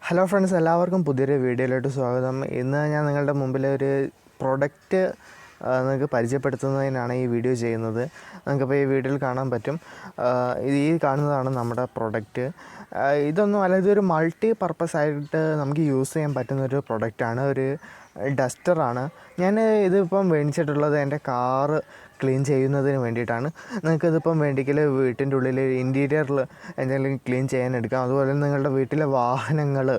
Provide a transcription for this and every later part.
Hello friends, എല്ലാവർക്കും പുതിയൊരു വീഡിയോയിലോട്ട് സ്വാഗതം. ഇന്ന് ഞാൻ നിങ്ങളുടെ മുമ്പിൽ ഒരു പ്രൊഡക്റ്റ് നിങ്ങൾക്ക് പരിചയപ്പെടുത്തുന്നതിനാണ് ഈ വീഡിയോ ചെയ്യുന്നത്. നിങ്ങൾക്കിപ്പോൾ ഈ വീഡിയോയിൽ കാണാൻ പറ്റും. ഈ കാണുന്നതാണ് നമ്മുടെ പ്രൊഡക്റ്റ്. ഇതൊന്നും അല്ല, ഇതൊരു മൾട്ടി പർപ്പസ് ആയിട്ട് നമുക്ക് യൂസ് ചെയ്യാൻ പറ്റുന്നൊരു പ്രൊഡക്റ്റാണ്. ഒരു ഡസ്റ്ററാണ്. ഞാൻ ഇതിപ്പം മേടിച്ചിട്ടുള്ളത് എൻ്റെ കാറ് ക്ലീൻ ചെയ്യുന്നതിന് വേണ്ടിയിട്ടാണ്. നിങ്ങൾക്കിതിപ്പം വേണ്ടിക്കൽ വീട്ടിൻ്റെ ഉള്ളിൽ ഇൻറ്റീരിയറിൽ എന്തെങ്കിലും ക്ലീൻ ചെയ്യാൻ എടുക്കാം. അതുപോലെ നിങ്ങളുടെ വീട്ടിലെ വാഹനങ്ങൾ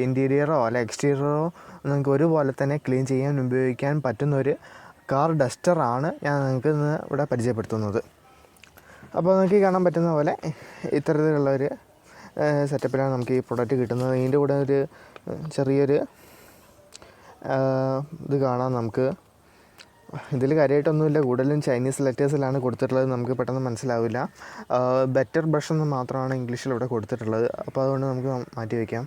ഇൻറ്റീരിയറോ അല്ല എക്സ്റ്റീരിയറോ നിങ്ങൾക്ക് ഒരുപോലെ തന്നെ ക്ലീൻ ചെയ്യാൻ ഉപയോഗിക്കാൻ പറ്റുന്നൊരു കാർ ഡസ്റ്ററാണ് ഞാൻ നിങ്ങൾക്ക് ഇന്ന് ഇവിടെ പരിചയപ്പെടുത്തുന്നത്. അപ്പോൾ നിങ്ങൾക്ക് കാണാൻ പറ്റുന്ന പോലെ ഇത്തരത്തിലുള്ളൊരു സെറ്റപ്പിലാണ് നമുക്ക് ഈ പ്രൊഡക്റ്റ് കിട്ടുന്നത്. ഇതിൻ്റെ കൂടെ ഒരു ചെറിയൊരു ഇത് കാണാം. നമുക്ക് ഇതിൽ കാര്യമായിട്ടൊന്നുമില്ല, കൂടുതലും ചൈനീസ് ലെറ്റേഴ്സിലാണ് കൊടുത്തിട്ടുള്ളത്. നമുക്ക് പെട്ടെന്ന് മനസ്സിലാവില്ല. ബെറ്റർ ബ്രഷ് എന്ന് മാത്രമാണ് ഇംഗ്ലീഷിൽ ഇവിടെ കൊടുത്തിട്ടുള്ളത്. അപ്പോൾ അതുകൊണ്ട് നമുക്ക് മാറ്റി വയ്ക്കാം.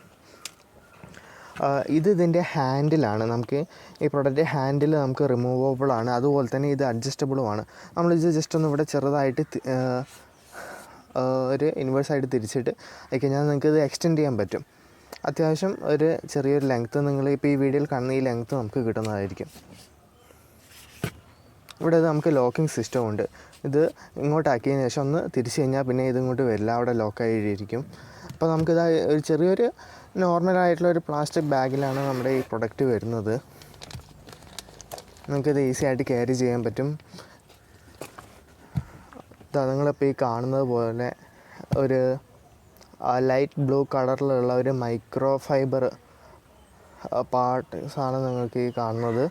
ഇതിൻ്റെ ഹാൻഡിലാണ്. നമുക്ക് ഈ പ്രൊഡക്റ്റ് ഹാൻഡിൽ നമുക്ക് റിമൂവബിളാണ്. അതുപോലെ തന്നെ ഇത് അഡ്ജസ്റ്റബിളുമാണ്. നമ്മളിത് ജസ്റ്റ് ഒന്ന് ഇവിടെ ചെറുതായിട്ട് ഒരു ഇൻവേഴ്സായിട്ട് തിരിച്ചിട്ട് കഴിഞ്ഞാൽ നിങ്ങൾക്ക് ഇത് എക്സ്റ്റെൻഡ് ചെയ്യാൻ പറ്റും. അത്യാവശ്യം ഒരു ചെറിയൊരു ലെങ്ത്ത് നിങ്ങൾ ഇപ്പോൾ ഈ വീഡിയോയിൽ കാണുന്ന ഈ ലെങ്ത്ത് നമുക്ക് കിട്ടുന്നതായിരിക്കും. ഇവിടെ നമുക്ക് ലോക്കിംഗ് സിസ്റ്റം ഉണ്ട്. ഇത് ഇങ്ങോട്ടാക്കിയതിന് ശേഷം ഒന്ന് തിരിച്ച് കഴിഞ്ഞാൽ പിന്നെ ഇതിങ്ങോട്ട് വരില്ല, അവിടെ ലോക്കായിരിക്കും. അപ്പോൾ നമുക്കിത് ഒരു ചെറിയൊരു നോർമലായിട്ടുള്ളൊരു പ്ലാസ്റ്റിക് ബാഗിലാണ് നമ്മുടെ ഈ പ്രൊഡക്റ്റ് വരുന്നത്. നമുക്കിത് ഈസി ആയിട്ട് ക്യാരി ചെയ്യാൻ പറ്റും. നിങ്ങളിപ്പോൾ ഈ കാണുന്നത് പോലെ ഒരു ലൈറ്റ് ബ്ലൂ കളറിലുള്ള ഒരു മൈക്രോഫൈബർ പാർട്സാണ് നിങ്ങൾക്ക് ഈ കാണുന്നത്.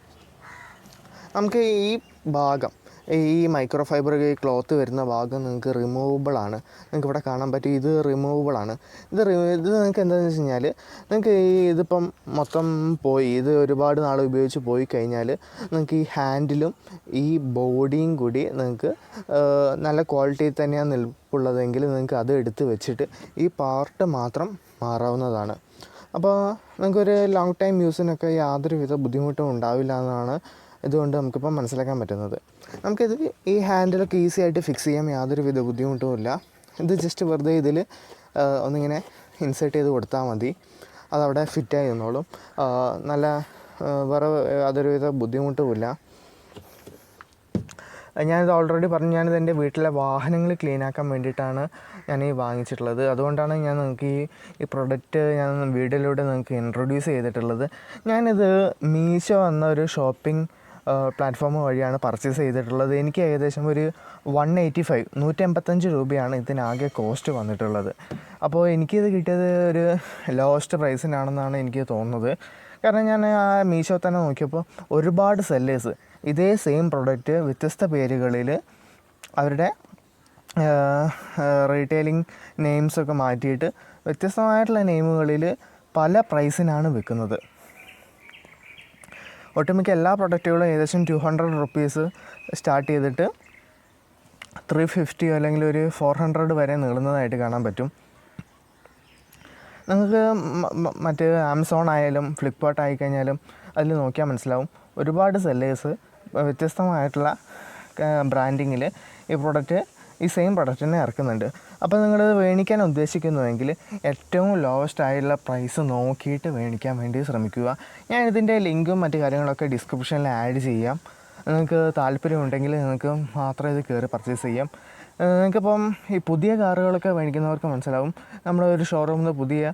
നമുക്ക് ഈ ഭാഗം, ഈ മൈക്രോഫൈബർ ഈ ക്ലോത്ത് വരുന്ന ഭാഗം നിങ്ങൾക്ക് റിമൂവബിളാണ്. നിങ്ങൾക്ക് ഇവിടെ കാണാൻ പറ്റും, ഇത് റിമൂവബിളാണ്. ഇത് നിങ്ങൾക്ക് എന്താണെന്ന് വെച്ച് കഴിഞ്ഞാൽ നിങ്ങൾക്ക് ഇതിപ്പം മൊത്തം പോയി, ഇത് ഒരുപാട് നാൾ ഉപയോഗിച്ച് പോയി കഴിഞ്ഞാൽ നിങ്ങൾക്ക് ഈ ഹാൻഡിലും ഈ ബോഡിയും കൂടി നിങ്ങൾക്ക് നല്ല ക്വാളിറ്റിയിൽ തന്നെയാണ് നിൽപ്പുള്ളതെങ്കിൽ നിങ്ങൾക്ക് അത് എടുത്ത് വെച്ചിട്ട് ഈ പാർട്ട് മാത്രം മാറാവുന്നതാണ്. അപ്പോൾ നിങ്ങൾക്കൊരു ലോങ് ടൈം യൂസിനൊക്കെ യാതൊരുവിധ ബുദ്ധിമുട്ടും ഉണ്ടാവില്ല എന്നാണ് ഇതുകൊണ്ട് നമുക്കിപ്പം മനസ്സിലാക്കാൻ പറ്റുന്നത്. നമുക്കിത് ഈ ഹാൻഡിലൊക്കെ ഈസി ആയിട്ട് ഫിക്സ് ചെയ്യാൻ യാതൊരുവിധ ബുദ്ധിമുട്ടുമില്ല. ഇത് ജസ്റ്റ് വെറുതെ ഇതിൽ ഒന്നിങ്ങനെ ഇൻസേർട്ട് ചെയ്ത് കൊടുത്താൽ മതി, അതവിടെ ഫിറ്റായി നിന്നോളും. നല്ല വേറെ യാതൊരുവിധ ബുദ്ധിമുട്ടുമില്ല. ഞാനിത് ഓൾറെഡി പറഞ്ഞു, ഞാനിത് എൻ്റെ വീട്ടിലെ വാഹനങ്ങൾ ക്ലീനാക്കാൻ വേണ്ടിയിട്ടാണ് ഞാൻ ഈ വാങ്ങിച്ചിട്ടുള്ളത്. അതുകൊണ്ടാണ് ഞാൻ നിങ്ങൾക്ക് ഈ പ്രൊഡക്റ്റ് ഞാൻ വീഡിയോയിലൂടെ നിങ്ങൾക്ക് ഇൻട്രൊഡ്യൂസ് ചെയ്തിട്ടുള്ളത്. ഞാനിത് മീഷോ എന്ന ഒരു ഷോപ്പിംഗ് പ്ലാറ്റ്ഫോം വഴിയാണ് പർച്ചേസ് ചെയ്തിട്ടുള്ളത്. എനിക്ക് ഏകദേശം ഒരു 185 രൂപയാണ് ഇതിനാകെ കോസ്റ്റ് വന്നിട്ടുള്ളത്. അപ്പോൾ എനിക്കിത് കിട്ടിയത് ഒരു ലോവസ്റ്റ് പ്രൈസിനാണെന്നാണ് എനിക്ക് തോന്നുന്നത്. കാരണം ഞാൻ ആ മീഷോ തന്നെ നോക്കിയപ്പോൾ ഒരുപാട് സെല്ലേഴ്സ് ഇതേ സെയിം പ്രൊഡക്റ്റ് വ്യത്യസ്ത പേരുകളിൽ അവരുടെ റീറ്റെയിലിംഗ് നെയിംസൊക്കെ മാറ്റിയിട്ട് വ്യത്യസ്തമായിട്ടുള്ള നെയിമുകളിൽ പല പ്രൈസിനാണ് വിൽക്കുന്നത്. ഒട്ടുമിക്ക എല്ലാ പ്രൊഡക്റ്റുകളും ഏകദേശം 200 റുപ്പീസ് സ്റ്റാർട്ട് ചെയ്തിട്ട് 350 അല്ലെങ്കിൽ ഒരു 400 വരെ നീളുന്നതായിട്ട് കാണാൻ പറ്റും. നിങ്ങൾക്ക് മറ്റ് ആമസോൺ ആയാലും ഫ്ലിപ്കാർട്ട് ആയിക്കഴിഞ്ഞാലും അതിൽ നോക്കിയാൽ മനസ്സിലാവും, ഒരുപാട് സെല്ലേഴ്സ് വ്യത്യസ്തമായിട്ടുള്ള ബ്രാൻഡിങ്ങിൽ ഈ പ്രൊഡക്റ്റ് ഈ സെയിം പ്രൊഡക്റ്റിനെ ഇറക്കുന്നുണ്ട്. അപ്പോൾ നിങ്ങൾ മേടിക്കാൻ ഉദ്ദേശിക്കുന്നുവെങ്കിൽ ഏറ്റവും ലോവസ്റ്റ് ആയിട്ടുള്ള പ്രൈസ് നോക്കിയിട്ട് മേടിക്കാൻ വേണ്ടി ശ്രമിക്കുക. ഞാൻ ഇതിൻ്റെ ലിങ്കും മറ്റു കാര്യങ്ങളൊക്കെ ഡിസ്ക്രിപ്ഷനിൽ ആഡ് ചെയ്യാം. നിങ്ങൾക്ക് താല്പര്യമുണ്ടെങ്കിൽ നിങ്ങൾക്ക് മാത്രം ഇത് കയറി പർച്ചേസ് ചെയ്യാം. നിങ്ങൾക്കിപ്പം ഈ പുതിയ കാറുകളൊക്കെ മേടിക്കുന്നവർക്ക് മനസ്സിലാവും, നമ്മളൊരു ഷോറൂമിൽ നിന്ന് പുതിയ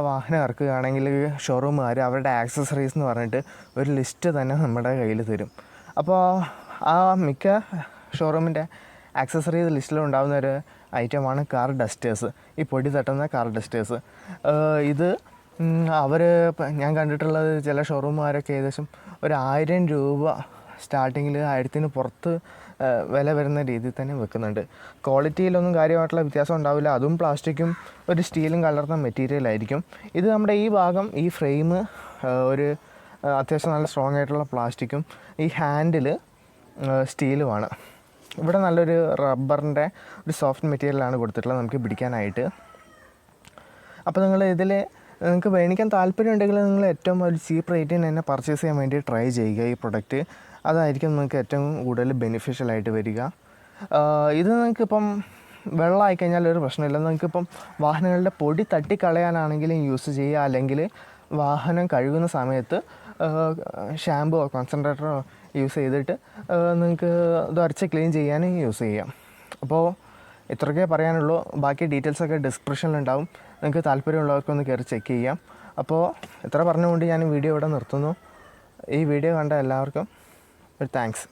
വാഹനം ഇറക്കുകയാണെങ്കിൽ ഷോറൂമുകാർ അവരുടെ ആക്സസറീസ് എന്ന് പറഞ്ഞിട്ട് ഒരു ലിസ്റ്റ് തന്നെ നമ്മുടെ കയ്യിൽ തരും. അപ്പോൾ ആ മിക്ക ഷോറൂമിൻ്റെ ആക്സസറീസ് ലിസ്റ്റിലുണ്ടാകുന്ന ഒരു ഐറ്റമാണ് കാർ ഡസ്റ്റേഴ്സ്, ഈ പൊടി തട്ടുന്ന കാർ ഡസ്റ്റേഴ്സ്. ഇത് ഞാൻ കണ്ടിട്ടുള്ളത് ചില ഷോറൂമുകാരൊക്കെ ഏകദേശം ഒരു 1000 രൂപ സ്റ്റാർട്ടിങ്ങിൽ 1000-ന് പുറത്ത് വില വരുന്ന രീതിയിൽ തന്നെ വെക്കുന്നുണ്ട്. ക്വാളിറ്റിയിലൊന്നും കാര്യമായിട്ടുള്ള വ്യത്യാസം ഉണ്ടാവില്ല. അതും പ്ലാസ്റ്റിക്കും ഒരു സ്റ്റീലും കലർന്ന മെറ്റീരിയലായിരിക്കും. ഇത് നമ്മുടെ ഈ ഭാഗം, ഈ ഫ്രെയിം ഒരു അത്യാവശ്യം നല്ല സ്ട്രോങ് ആയിട്ടുള്ള പ്ലാസ്റ്റിക്കും ഈ ഹാൻഡിൽ സ്റ്റീലുമാണ്. ഇവിടെ നല്ലൊരു റബ്ബറിൻ്റെ ഒരു സോഫ്റ്റ് മെറ്റീരിയലാണ് കൊടുത്തിട്ടുള്ളത് നമുക്ക് പിടിക്കാനായിട്ട്. അപ്പോൾ നിങ്ങൾക്ക് മേടിക്കാൻ താല്പര്യമുണ്ടെങ്കിൽ നിങ്ങൾ ഏറ്റവും ഒരു ചീപ്പ് റേറ്റിന് തന്നെ പർച്ചേസ് ചെയ്യാൻ വേണ്ടി ട്രൈ ചെയ്യുക ഈ പ്രൊഡക്റ്റ്. അതായിരിക്കും നിങ്ങൾക്ക് ഏറ്റവും കൂടുതൽ ബെനിഫിഷ്യലായിട്ട് വരിക. ഇത് നിങ്ങൾക്കിപ്പം വെള്ളമായി കഴിഞ്ഞാൽ ഒരു പ്രശ്നമില്ല. നിങ്ങൾക്കിപ്പം വാഹനങ്ങളുടെ പൊടി തട്ടിക്കളയാനാണെങ്കിലും യൂസ് ചെയ്യുക, അല്ലെങ്കിൽ വാഹനം കഴുകുന്ന സമയത്ത് ഷാമ്പുവോ കോൺസെൻട്രേറ്ററോ യൂസ് ചെയ്തിട്ട് നിങ്ങൾക്ക് ഇത് ഉരച്ച് ക്ലീൻ ചെയ്യാനും യൂസ് ചെയ്യാം. അപ്പോൾ ഇത്രയൊക്കെ പറയാനുള്ളൂ. ബാക്കി ഡീറ്റെയിൽസൊക്കെ ഡിസ്ക്രിപ്ഷനിലുണ്ടാവും. നിങ്ങൾക്ക് താല്പര്യമുള്ളവർക്കൊന്ന് കയറി ചെക്ക് ചെയ്യാം. അപ്പോൾ ഇത്ര പറഞ്ഞുകൊണ്ട് ഞാൻ വീഡിയോ ഇവിടെ നിർത്തുന്നു. ഈ വീഡിയോ കണ്ട എല്ലാവർക്കും ഒരു താങ്ക്സ്.